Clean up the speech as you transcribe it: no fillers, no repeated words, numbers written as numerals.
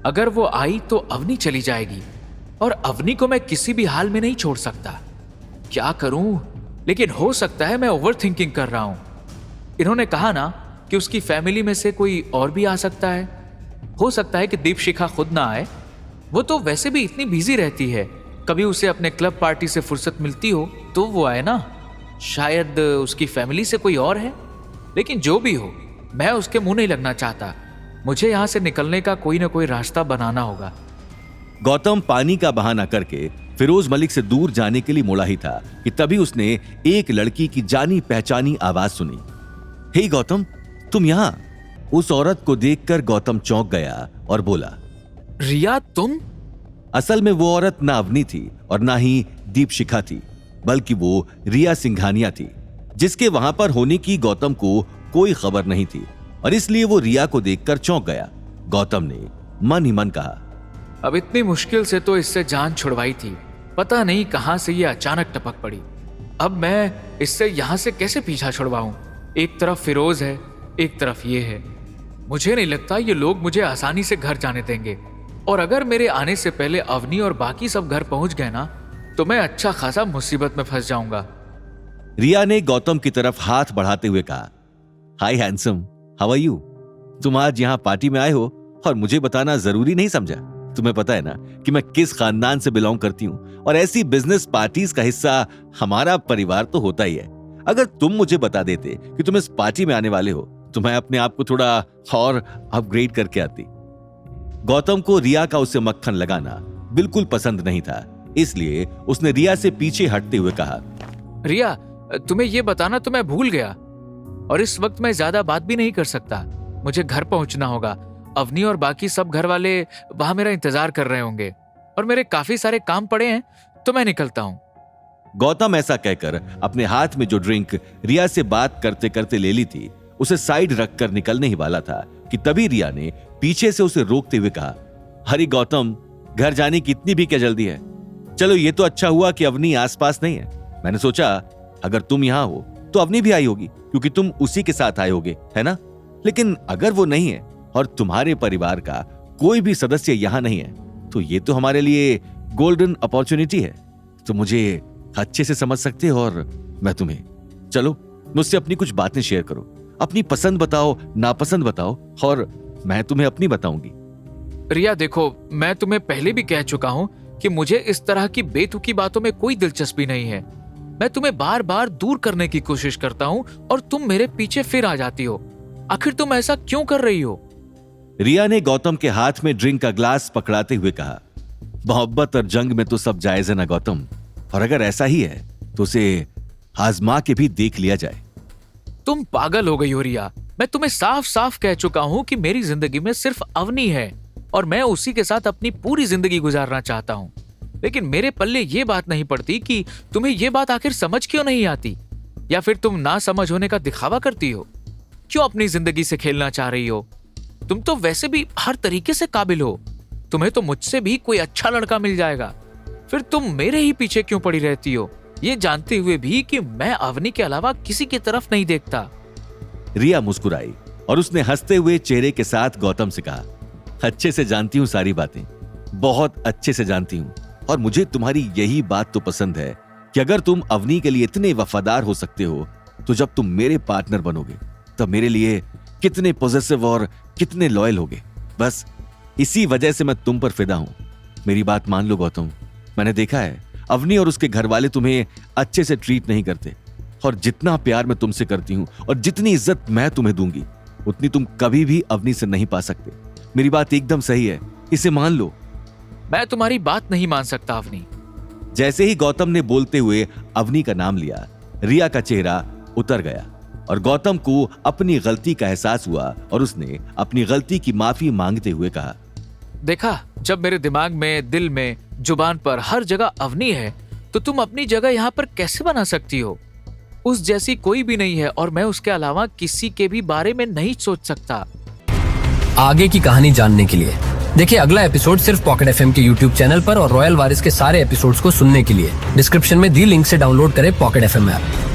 अगर वो आई तो अवनी चली जाएगी और अवनी को मैं किसी भी हाल में नहीं छोड़ सकता। क्या करूं? लेकिन हो सकता है मैं ओवर थिंकिंग कर रहा हूं। इन्होंने कहा ना कि उसकी फैमिली में से कोई और भी आ सकता है। हो सकता है कि दीपशिखा खुद ना आए, वो तो वैसे भी इतनी बिजी रहती है, कभी उसे अपने क्लब पार्टी से फुर्सत मिलती हो तो वो आए ना। शायद उसकी फैमिली से कोई और है। लेकिन जो भी हो, मैं उसके मुंह नहीं लगना चाहता। मुझे यहां से निकलने का कोई ना कोई रास्ता बनाना होगा। गौतम पानी का बहाना करके फिरोज मलिक से दूर जाने के लिए मुड़ा ही था कि तभी उसने एक लड़की की जानी पहचानी आवाज सुनी। हे गौतम, तुम यहां? उस औरत को देखकर गौतम चौंक गया और बोला, रिया तुम? असल में वो औरत ना अवनी थी और ना ही दीपशिखा थी, बल्कि वो रिया सिंघानिया थी, जिसके वहां पर होने की गौतम को कोई खबर नहीं थी और इसलिए वो रिया को देखकर चौंक गया। गौतम ने मन ही मन कहा, अब इतनी मुश्किल से तो इससे जान छुड़वाई थी, पता नहीं कहां से ये अचानक टपक पड़ी। अब मैं इससे यहां से कैसे पीछा छुड़वाऊं? एक तरफ फिरोज है, एक तरफ ये है। मुझे नहीं लगता ये लोग मुझे आसानी से घर जाने देंगे, और अगर मेरे आने से पहले अवनी और बाकी सब घर पहुंच गए ना, तो मैं अच्छा खासा मुसीबत में फंस जाऊंगा। रिया ने गौतम की तरफ हाथ बढ़ाते हुए कहा, हाय हैंडसम, हाउ आर यू? तुम आज यहाँ पार्टी में आए हो और मुझे बताना जरूरी नहीं समझा? तुम्हें पता है ना कि मैं किस खानदान से बिलोंग करती हूँ, और ऐसी बिजनेस पार्टीज का हिस्सा हमारा परिवार तो होता ही है। अगर तुम मुझे बता देते कि तुम इस पार्टी में आने वाले हो तो मैं अपने आप को थोड़ा और अपग्रेड करके आती। गौतम को रिया का उससे मक्खन लगाना बिल्कुल पसंद नहीं था, इसलिए उसने रिया से पीछे हटते हुए कहा, रिया, तुम्हें यह बताना तो मैं भूल गया, और इस वक्त मैं ज्यादा बात भी नहीं कर सकता। मुझे घर पहुंचना होगा। अवनी और बाकी सब घर वाले वहां मेरा इंतजार कर रहे होंगे, और मेरे काफी सारे काम पड़े हैं, तो मैं निकलता हूं। गौतम ऐसा कहकर अपने हाथ में जो ड्रिंक रिया से बात करते करते ले ली थी उसे साइड रखकर निकलने ही वाला था कि तभी रिया ने पीछे से उसे रोकते हुए कहा, अरे गौतम, घर जाने की इतनी भी क्या जल्दी है? चलो, ये तो अच्छा हुआ कि अवनी आसपास नहीं है। मैंने सोचा अगर तुम यहां हो तो अवनी भी आई होगी, क्योंकि तुम उसी के साथ आए होगे, है ना? लेकिन अगर वो नहीं है और तुम्हारे परिवार का कोई भी सदस्य यहां नहीं है, तो ये तो हमारे लिए गोल्डन अपॉर्चुनिटी है। तो मुझे अच्छे से समझ सकते हो और मैं तुम्हें। चलो, मुझसे अपनी कुछ बातें शेयर करो, अपनी पसंद बताओ, नापसंद बताओ, और मैं तुम्हें अपनी बताऊंगी। रिया देखो, मैं तुम्हें पहले भी कह चुका हूं कि मुझे इस तरह की बेतुकी बातों में कोई दिलचस्पी नहीं है। मैं तुम्हें बार बार दूर करने की कोशिश करता हूं और तुम मेरे पीछे फिर आ जाती हो। आखिर तुम ऐसा क्यों कर रही हो? रिया ने गौतम के हाथ में ड्रिंक का ग्लास पकड़ाते हुए कहा, मोहब्बत और जंग में तो सब जायज है ना गौतम, और अगर ऐसा ही है तो उसे आजमा के भी देख लिया जाए। तुम पागल हो गई हो रिया। मैं तुम्हें साफ साफ कह चुका हूं कि मेरी जिंदगी में सिर्फ अवनी है और मैं उसी के साथ अपनी पूरी जिंदगी गुजारना चाहता हूं। लेकिन मेरे पल्ले ये बात नहीं पड़ती कि तुम्हें ये बात आखिर समझ क्यों नहीं आती, या फिर तुम ना समझ होने का दिखावा करती हो। क्यों अपनी जिंदगी से खेलना चाह रही हो? तुम तो वैसे भी हर तरीके से काबिल हो। तुम्हें तो मुझसे भी कोई अच्छा लड़का मिल जाएगा। फिर तुम मेरे ही पीछे क्यों पड़ी रहती हो, ये जानते हुए भी कि मैं अवनी के अलावा किसी की तरफ नहीं देखता? रिया मुस्कुराई और उसने हंसते हुए चेहरे के साथ गौतम से कहा, अच्छे से जानती हूं सारी बातें, बहुत अच्छे से जानती हूं, और मुझे तुम्हारी यही बात तो पसंद है कि अगर तुम अवनी के लिए इतने वफादार हो सकते हो, तो जब तुम मेरे पार्टनर बनोगे तब मेरे लिए कितने पॉजिटिव और कितने लॉयल होगे। बस इसी वजह से मैं तुम पर फिदा हूं। मेरी बात मान लो गौतम, मैंने देखा है अवनी और उसके घर वाले तुम्हें अच्छे से ट्रीट नहीं करते, और जितना प्यार मैं तुमसे करती हूं और जितनी इज्जत मैं तुम्हें दूंगी, उतनी तुम कभी भी अवनी से नहीं पा सकते। मेरी बात एकदम सही है, इसे मान लो। मैं तुम्हारी बात नहीं मान सकता अवनी। जैसे ही गौतम ने बोलते हुए अवनी का नाम लिया, रिया का चेहरा उतर गया और गौतम को अपनी गलती का एहसास हुआ और उसने अपनी गलती की माफी मांगते हुए कहा, देखा, जब मेरे दिमाग में, दिल में, जुबान पर हर जगह अवनी है, तो तुम अपनी जगह यहाँ पर कैसे बना सकती हो? उस जैसी कोई भी नहीं है और मैं उसके अलावा किसी के भी बारे में नहीं सोच सकता। आगे की कहानी जानने के लिए देखिए अगला एपिसोड सिर्फ पॉकेट एफएम के यूट्यूब चैनल पर, और रॉयल वारिस के सारे एपिसोड्स को सुनने के लिए डिस्क्रिप्शन में दी लिंक से डाउनलोड करें पॉकेट एफएम ऐप।